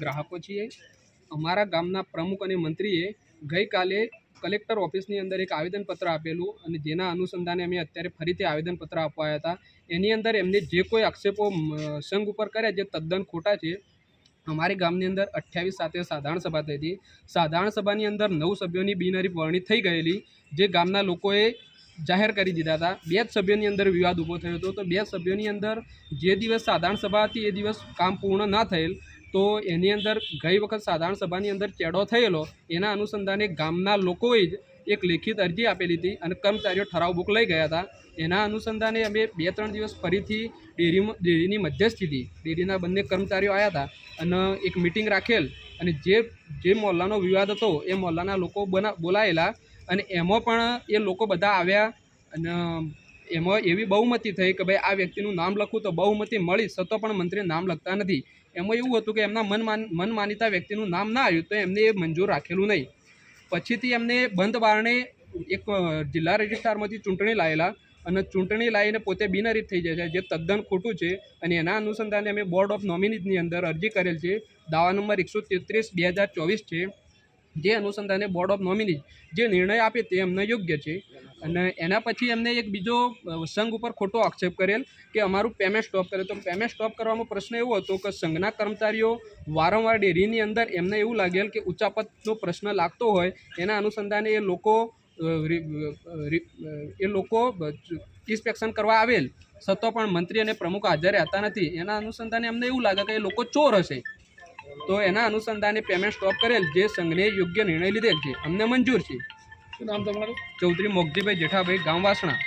ગ્રાહકો છીએ। અમારા ગામના પ્રમુખ અને મંત્રીએ ગઈકાલે કલેક્ટર ઓફિસની અંદર એક આવેદનપત્ર આપેલું અને જેના અનુસંધાને અમે અત્યારે ફરીથી આવેદનપત્ર આપવા આવ્યા હતા। એની અંદર એમને જે કોઈ આક્ષેપો સંઘ ઉપર કર્યા જે તદ્દન ખોટા છે। અમારી ગામની અંદર 28/7 સાધારણ સભા થઈ હતી। સાધારણ સભાની અંદર 9 સભ્યોની બિનહરીફ વરણી થઈ ગયેલી, જે ગામના લોકોએ જાહેર કરી દીધા હતા। 2 સભ્યોની અંદર વિવાદ ઊભો થયો હતો। તો 2 સભ્યોની અંદર જે દિવસ સાધારણ સભા હતી એ દિવસ કામ પૂર્ણ ના થયેલ, તો એની અંદર ગઈ વખત સાધારણ સભાની અંદર ચેડો થયેલો, એના અનુસંધાને ગામના લોકોએ જ એક લેખિત અરજી આપેલી હતી અને કર્મચારીઓ ઠરાવ બુક લઈ ગયા હતા। એના અનુસંધાને અમે 2-3 દિવસ ફરીથી ડેરીની મધ્યસ્થીથી ડેરીના બંને કર્મચારીઓ આવ્યા હતા અને એક મિટિંગ રાખેલ અને જે મોહલ્લાનો વિવાદ હતો એ મોહલ્લાના લોકો બોલાયેલા અને એમાં પણ એ લોકો બધા આવ્યા અને એમાં એવી બહુમતી થઈ કે ભાઈ આ વ્યક્તિનું નામ લખું તો બહુમતી મળી, છતાં પણ મંત્રી નામ લખતા નથી। એમાં એવું હતું કે એમના મન માનીતા વ્યક્તિનું નામ ના આવ્યું તો એમને એ મંજૂર રાખેલું નહીં। પછીથી એમને બંધ બારણે એક જિલ્લા રજિસ્ટ્રારમાંથી ચૂંટણી લાવેલા અને ચૂંટણી લાવીને પોતે બિનહરીફ થઈ જાય છે, જે તદ્દન ખોટું છે। અને એના અનુસંધાને અમે બોર્ડ ઓફ નોમિનીઝની અંદર અરજી કરેલ છે। દાવા નંબર 133/2024 છે। જે અનુસંધાને બોર્ડ ઓફ નોમિનીઝ જે નિર્ણય આપે તે એમને યોગ્ય છે। અને એના પછી એમને એક બીજો સંઘ ઉપર ખોટો આક્ષેપ કરેલ કે અમારું પેમેન્ટ સ્ટોપ કરે। તો પેમેન્ટ સ્ટોપ કરવામાં પ્રશ્ન એવો હતો કે સંઘના કર્મચારીઓ વારંવાર ડેરીની અંદર એમને એવું લાગેલ કે ઉચાપતનો પ્રશ્ન લાગતો હોય, એના અનુસંધાને એ લોકો ઇન્સ્પેક્શન કરવા આવેલ, છતાં પણ મંત્રી અને પ્રમુખ હાજર રહેતા નથી। એના અનુસંધાને એમને એવું લાગે કે એ લોકો ચોર હશે, તો એના અનુસંધાને પેમેન્ટ સ્ટોપ કરેલ, જે સંઘને યોગ્ય નિર્ણય લીધેલ છે, અમને મંજૂર છે। શું નામ તમારું? ચૌધરી મોગજીભાઈ જેઠાભાઈ, ગામ વાસણા।